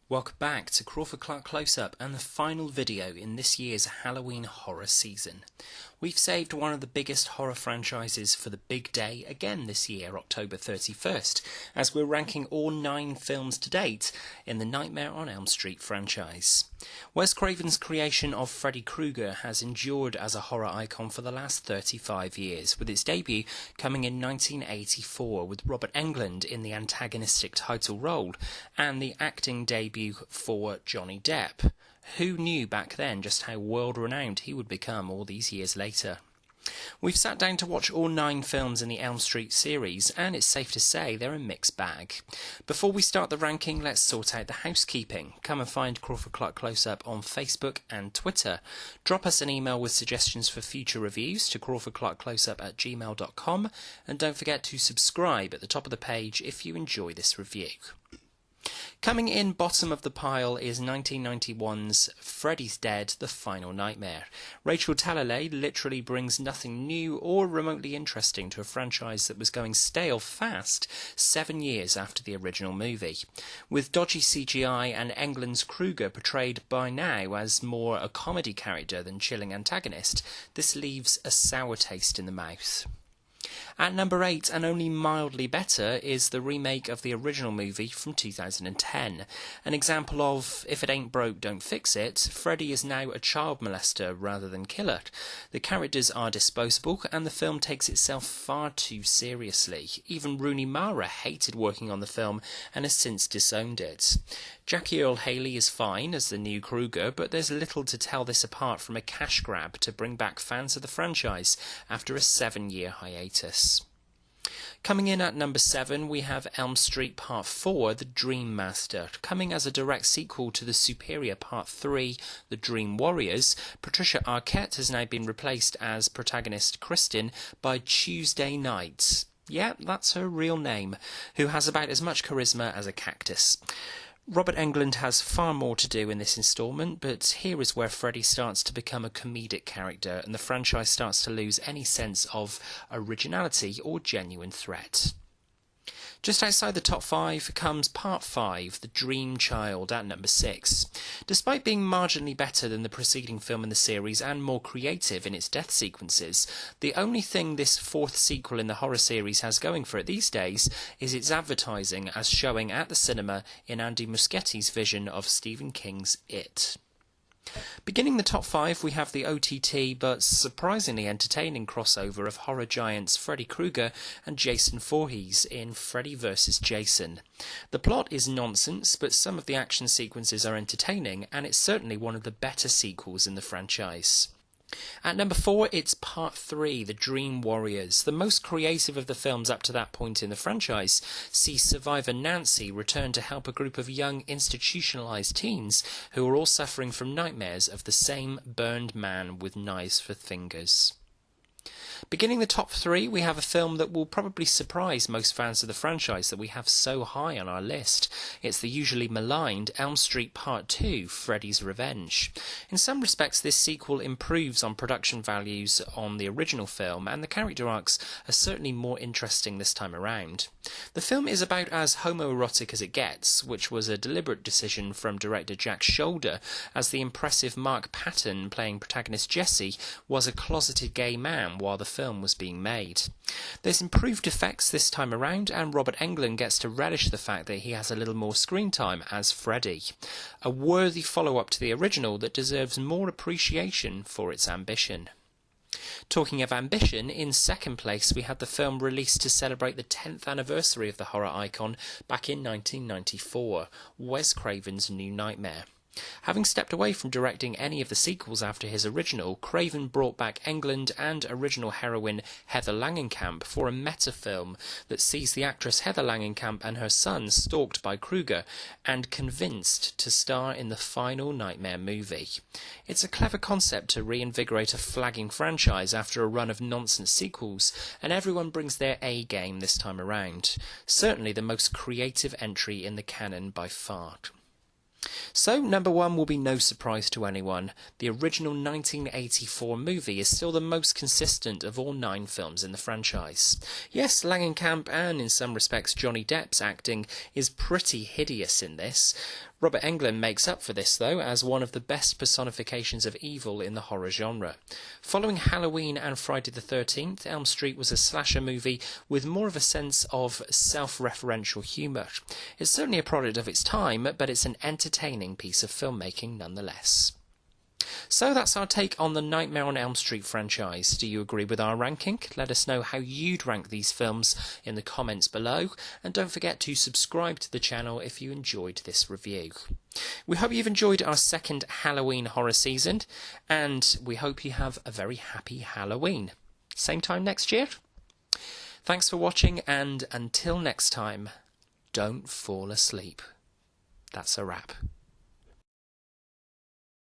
Welcome back to Crawford-Clark Close-Up and the final video in this year's Halloween horror season. We've saved one of the biggest horror franchises for the big day again this year, October 31st, as we're ranking all 9 films to date in the Nightmare on Elm Street franchise. Wes Craven's creation of Freddy Krueger has endured as a horror icon for the last 35 years, with its debut coming in 1984 with Robert Englund in the antagonistic title role and the acting debut for Johnny Depp. Who knew back then just how world-renowned he would become all these years later? We've sat down to watch all 9 films in the Elm Street series, and it's safe to say they're a mixed bag. Before we start the ranking, let's sort out the housekeeping. Come and find Crawford-Clark Close-Up on Facebook and Twitter. Drop us an email with suggestions for future reviews to crawfordclarkcloseup@gmail.com, and don't forget to subscribe at the top of the page if you enjoy this review. Coming in bottom of the pile is 1991's Freddys Dead, The Final Nightmare. Rachel Talalay literally brings nothing new or remotely interesting to a franchise that was going stale fast 7 years after the original movie. With dodgy CGI and Englund's Krueger portrayed by now as more a comedy character than chilling antagonist, this leaves a sour taste in the mouth. At number 8, and only mildly better, is the remake of the original movie from 2010. An example of, if it ain't broke, don't fix it. Freddy is now a child molester rather than killer. The characters are disposable, and the film takes itself far too seriously. Even Rooney Mara hated working on the film and has since disowned it. Jackie Earle Haley is fine as the new Krueger, but there's little to tell this apart from a cash grab to bring back fans of the franchise after a 7-year hiatus. Coming in at number 7, we have Elm Street Part 4, The Dream Master. Coming as a direct sequel to the superior Part 3, The Dream Warriors, Patricia Arquette has now been replaced as protagonist Kristen by Tuesday Knight. Yeah, that's her real name, who has about as much charisma as a cactus. Robert Englund has far more to do in this instalment, but here is where Freddy starts to become a comedic character and the franchise starts to lose any sense of originality or genuine threat. Just outside the top 5 comes Part 5, The Dream Child, at number 6. Despite being marginally better than the preceding film in the series and more creative in its death sequences, the only thing this 4th sequel in the horror series has going for it these days is its advertising as showing at the cinema in Andy Muschietti's vision of Stephen King's It. Beginning the top 5, we have the OTT but surprisingly entertaining crossover of horror giants Freddy Krueger and Jason Voorhees in Freddy vs. Jason. The plot is nonsense, but some of the action sequences are entertaining, and it's certainly one of the better sequels in the franchise. At number 4, it's Part 3, The Dream Warriors. The most creative of the films up to that point in the franchise sees survivor Nancy return to help a group of young institutionalized teens who are all suffering from nightmares of the same burned man with knives for fingers. Beginning the top 3, we have a film that will probably surprise most fans of the franchise that we have so high on our list. It's the usually maligned Elm Street Part 2, Freddys Revenge. In some respects, this sequel improves on production values on the original film, and the character arcs are certainly more interesting this time around. The film is about as homoerotic as it gets, which was a deliberate decision from director Jack Shoulder, as the impressive Mark Patton, playing protagonist Jesse, was a closeted gay man while the film was being made. There's improved effects this time around, and Robert Englund gets to relish the fact that he has a little more screen time as Freddy. A worthy follow-up to the original that deserves more appreciation for its ambition. Talking of ambition, in second place we had the film released to celebrate the 10th anniversary of the horror icon back in 1994, Wes Craven's New Nightmare. Having stepped away from directing any of the sequels after his original, Craven brought back Englund and original heroine Heather Langenkamp for a meta-film that sees the actress Heather Langenkamp and her son stalked by Krueger and convinced to star in the final Nightmare movie. It's a clever concept to reinvigorate a flagging franchise after a run of nonsense sequels, and everyone brings their A game this time around. Certainly the most creative entry in the canon by far. So, number 1 will be no surprise to anyone. The original 1984 movie is still the most consistent of all 9 films in the franchise. Yes, Langenkamp and, in some respects, Johnny Depp's acting is pretty hideous in this. Robert Englund makes up for this, though, as one of the best personifications of evil in the horror genre. Following Halloween and Friday the 13th, Elm Street was a slasher movie with more of a sense of self-referential humour. It's certainly a product of its time, but it's an entertaining piece of filmmaking nonetheless. So that's our take on the Nightmare on Elm Street franchise. Do you agree with our ranking? Let us know how you'd rank these films in the comments below, and don't forget to subscribe to the channel if you enjoyed this review. We hope you've enjoyed our second Halloween horror season, and we hope you have a very happy Halloween. Same time next year? Thanks for watching, and until next time, don't fall asleep. That's a wrap.